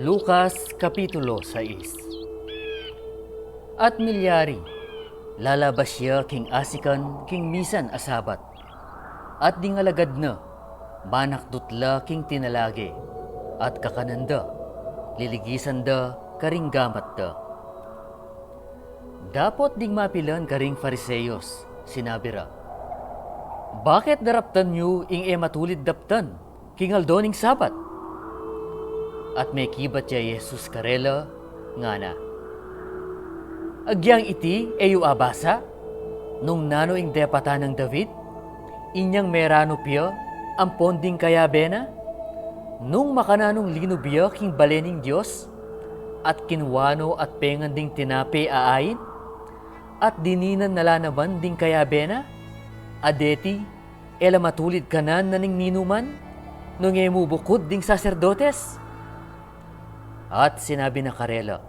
Lucas Kapitulo 6. At milyari, lalabas siya king asikan king misan asabat, at dingalagad na, manakdutla king tinalagi, at kakananda, liligisan da, karinggamat da. Dapot ding mapilan karing Fariseyos, sinabi ra, bakit daraptan nyo ing matulid daptan, king aldoning sabat? At may kibat siya Jesus karela, nga na. Agyang iti eyu abasa, nung nano ing depata ng David, inyang merano piya, ang ponding kaya bena, nung makananong linubiya king balening Diyos, at kinwano at pengan ding tinape aayin, at dininan nalanaman ding kaya bena, adeti, ela matulid kanan naning ninuman, nung emubukod ding saserdotes. At sinabi na karela,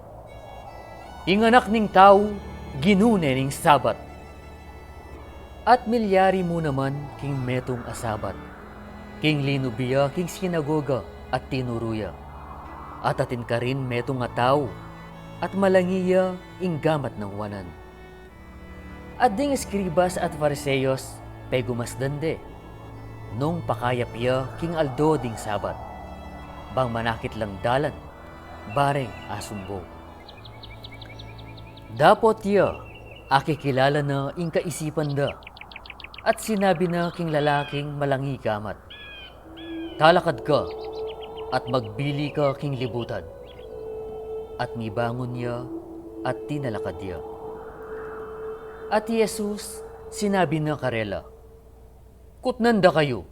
inganak ning tao, ginune ning sabat. At milyari mo naman king metong asabat, king linubiya king sinagoga at tinuruya. At atin ka rin metong nga tao, at malangiya ing gamat ng wanan. At ding eskribas at fariseyos, pegumasdan de, nung pakayapya king aldo ding sabat, bang manakit lang dalan, bareng asumbo. Dapot ya, akikilala na ing kaisipan da, at sinabi na king lalaking malangi gamat, talakad ka, at magbili ka king libutan. At nibangon niya, at tinalakad niya. At Jesus, sinabi na karela, kutnanda kayo,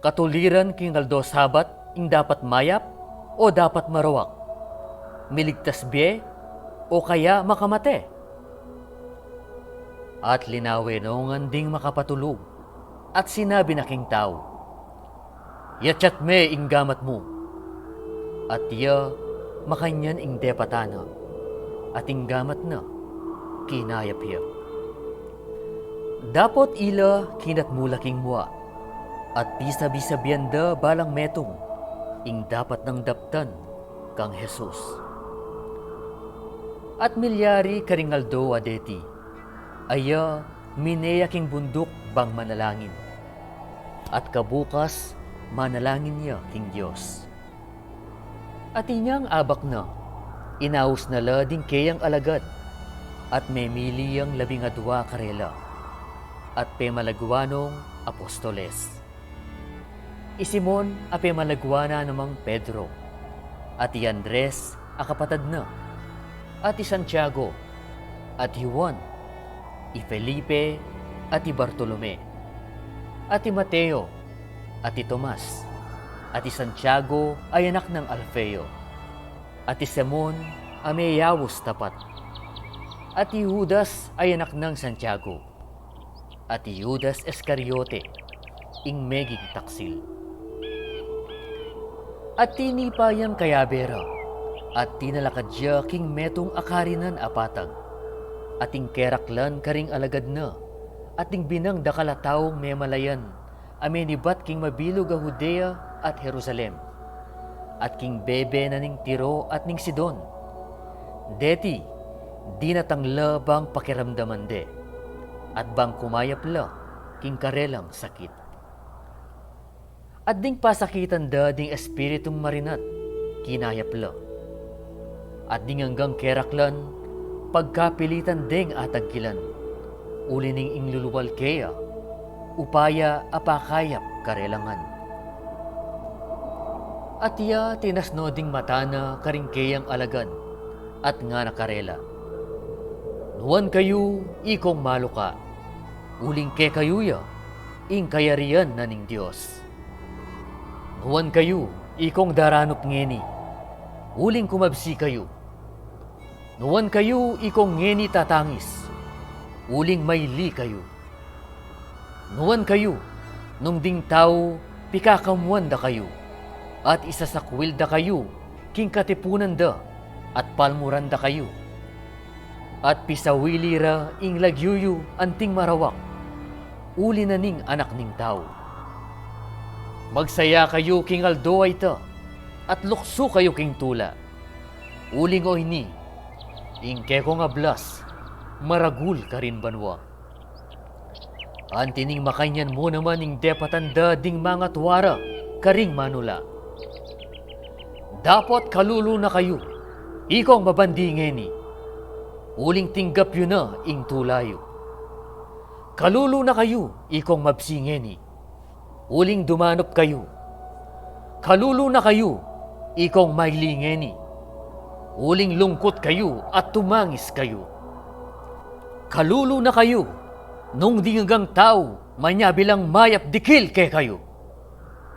katuliran king aldo sabat ing dapat mayap, o dapat marawak, miligtas biye, o kaya makamate. At linawenongan ding makapatulog, at sinabi na king tao, yatsat me ing gamat mo, at iya makanyan ing depatana, at ing gamat na kinayap iya. Dapot ila kinat mula king mua, at bisa-bisabian da balang metong, ing dapat ng daptan kang Jesus. At milyari karingaldo adeti, aya mineya king bundok bang manalangin, at kabukas manalangin niya king Diyos. At inyang abak na, inaus na la ding kayang alagad, at may miliyang 12 karela, at pemalagwanong apostoles. Isimon ape malagwana namang Pedro, at i Andres akapatad na, at i Santiago, at i Juan, i Felipe, at i Bartolome, at i Mateo, at i Tomas, at i Santiago ay anak ng Alfeo, at i Simon ameyawos tapat, at i Judas ay anak ng Santiago, at i Judas Iscariote, ing meging taksil. At tinipayang kayabera, at tinalakad siya king metong akarinan apatag, at ing keraklan karing alagad na, at ing binang dakalataong memalayan, amenibat king mabilog a Judea at Jerusalem, at king bebe na ning Tiro at ning Sidon. Deti, di natangla bang pakiramdaman de, at bang kumayap la king karelang sakit. At ding pasakitan da ding espiritong marinat, kinayap la. At ding hanggang keraklan, pagkapilitan ding atagkilan, uli ning ingluluwal kaya, upaya apakayap karelangan. At iya tinasno ding matana karing kayang alagan, at nga nakarela. Nuwan kayo, ikong maluka, uling ke kayo ya, ing kayarian na ning Diyos. Nuwan kayo, ikong daranop ngeni, uling kumabsi kayo. Nuwan kayo, ikong ngeni tatangis, uling mayli kayo. Nuwan kayo, nung ding tao, pikakamuan da kayo, at isasakwil da kayo, king katipunan da, at palmuran da kayo. At pisawili ra ing lagyuyu anting marawak, uli na ning anak ning tao. Magsaya kayo king aldo ay ta, at lukso kayo king tula. Uling o ini, ingke ko nga blas, maragul ka rin banwa. Antining makanyan mo naman ing depatanda ding mga tuwara, karing manula. Dapat kalulu na kayo, ikong mabandingeni. Uling tinggap yun na ing tulayo. Kalulu na kayo, ikong mabsingeni. Uling dumanop kayo. Kalulu na kayo, ikong mailingeni. Uling lungkot kayo at tumangis kayo. Kalulu na kayo, nung dingagang tao, manya bilang mayap dikil ke kayo.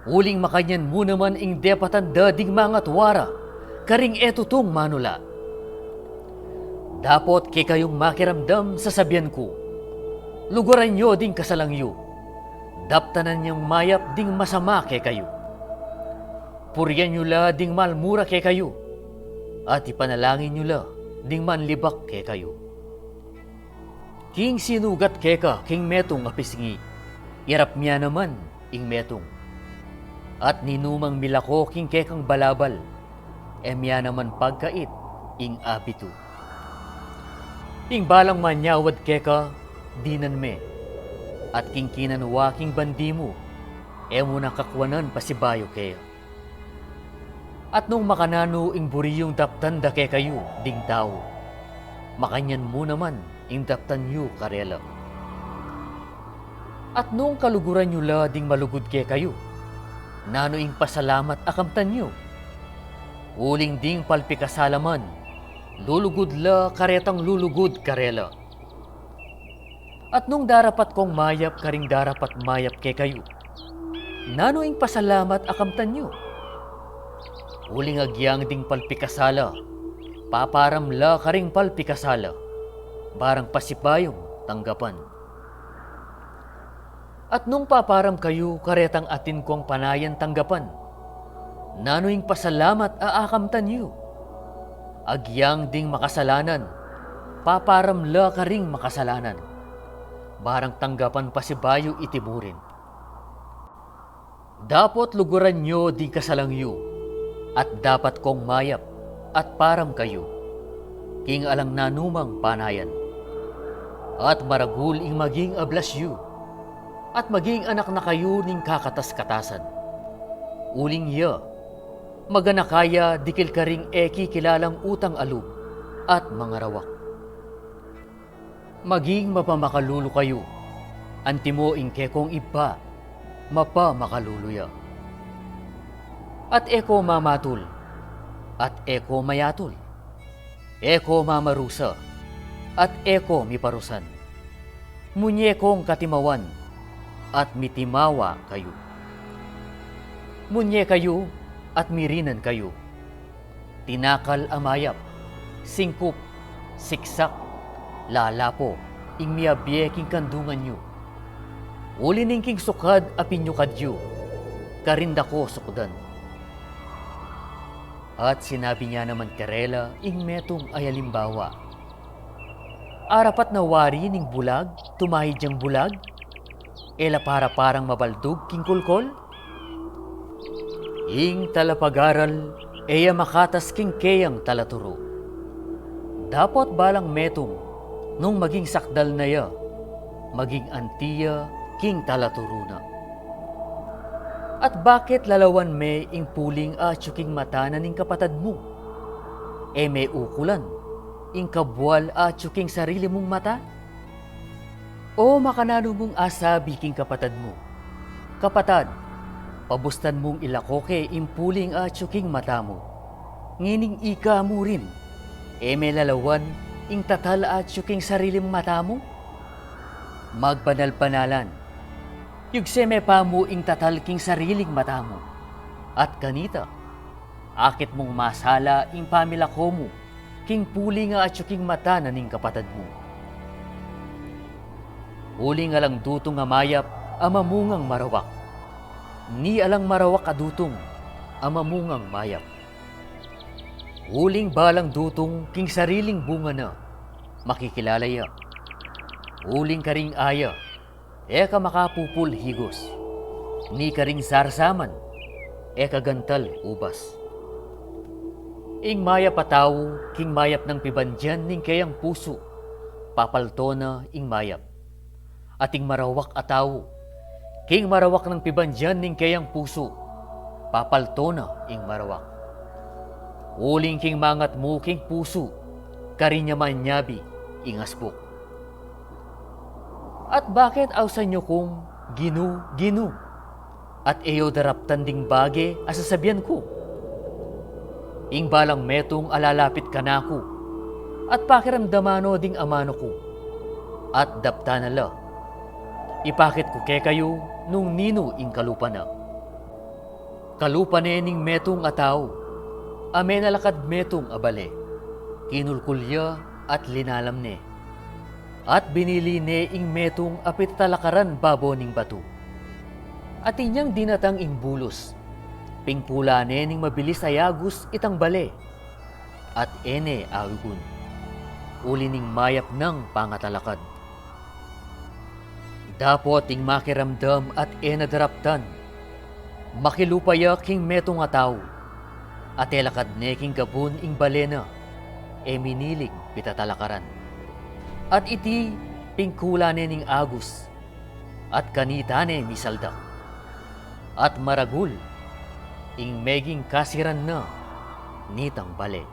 Uling makanyan mo naman ing depatan dading mga tuwara, karing eto tong manula. Dapat ke kayong makiramdam sa sabihan ko. Lugaran nyo ding kasalangyo. Daptanan niyang mayap ding masama ke kayo. Puryan nyo la ding malmura ke kayo. At ipanalangin nyo la ding manlibak ke kayo. King sinugat ke ka, king metong apisngi. Irap niya naman, ing metong. At ninumang milako king kekang balabal. Emya naman pagkait, ing apitu. Ing balang manyawad ke ka, dinan me. At king kinanwa king bandi mo, emo nakakwanan pasibayo kaya. At nung makanano ing buriyong daptan da ke kayo, ding tao, makanyan mo naman ing daptan nyo karela. At nung kaluguran nyo la ding malugod ke kayo, nano ing pasalamat akamtan nyo. Uling ding palpikasalaman, lulugod la karetang lulugod karela. At nung darapat kong mayap karing darapat mayap ke kayo, nano ing pasalamat akamtan nyo. Uling agyang ding palpikasala, paparamla karing palpikasala, barang pasipayong tanggapan. At nung paparam kayo karetang atin kong panayan tanggapan, nano ing pasalamat aakamtan nyo. Agyang ding makasalanan, paparamla karing makasalanan, barang tanggapan pasibayo itiburin. Dapat luguran nyo di kasalangyo, at dapat kong mayap at param kayo, king alang nanumang panayan. At maragul ing maging ablasyo, at maging anak na kayo ning kakatas-katasan. Uling ya, maganakaya dikil karing eki kilalang utang alub at mga rawak. Maging mapamakalulu kayo, antimo ing kekong iba, mapamakalluluya. At eko mamatul, at eko mayatul, eko mamarusa, at eko miparusan. Munyekong katimawan, at mitimawa kayo. Munye kayo, at mirinan kayo. Tinakal amayap, singkup, siksak, lalapo, ing miabyeking kandungan nyo. Ulining king sukad apinyo kadyo, karinda ko sukudan. At sinabi niya naman karela ing metong ayalimbawa. Arapat na wari ning bulag, tumahid yang bulag, ela para parang mabaldog king kulkol. Ing talapagaral, eya makatas king keyang talaturo. Dapat balang metong, nung maging sakdal na ya, maging antiya king talaturo na. At bakit lalawan me ing puling atsuking mata na ning kapatad mo? E may ukulan, ing kabwal atsuking sarili mong mata? O makanano mong asabi king kapatad mo? Kapatad, pabustan mong ilakoke ing puling atsuking mata mo. Ngining ika mo rin, e may lalawan ing tatal atsuking sarili mong mata mo? Magbanal-banalan, yugseme pa mo ing tatal king sariling mata mo. At kanita, akit mong masala ing pamilako mo, king puli nga atsuking mata na ning kapatad mo. Uli nga lang dutong amayap, amamungang marawak. Ni alang marawak adutong, amamungang mayap. Uling balang dutong king sariling bunga na, makikilalaya. Uling karing aya, eka makapupul higos. Ni karing sarsaman, e kagantal ubas. Ing mayap ataw, king mayap ng pibandyan ning kayang puso, papalto na ing mayap. Ating marawak ataw, king marawak ng pibandyan ning kayang puso, papalto na ing marawak. Uling king mangat mo king puso, karinya manyabi ing asbok. At bakit awsan nyo kong ginu? At eyo daraptan ding bage asasabihan ko. Ing balang metong alalapit ka na ko, at pakiramdamano ding amano ko, at dapta na la. Ipakit ko ke kayo nung nino ing kalupa na. Kalupa ning metong ataw, ame nalakad metong abale, kinulkulya at linalam ne. At binili ne ing metong apit talakaran babo ning batu. At inyang dinatang ing bulos, pingpula ne ning mabilis ayagos itang bale, at ene awigun, uli ning mayap ng pangatalakad. Dapot ing makiramdam at ena daraptan, makilupaya king metong ataw, at elakad ne king gabun ing balena, e minilig pitatalakaran. At iti pingkula ne ning agus, at kanita ne misaldak. At maragul, ing meging kasiran na nitang bale.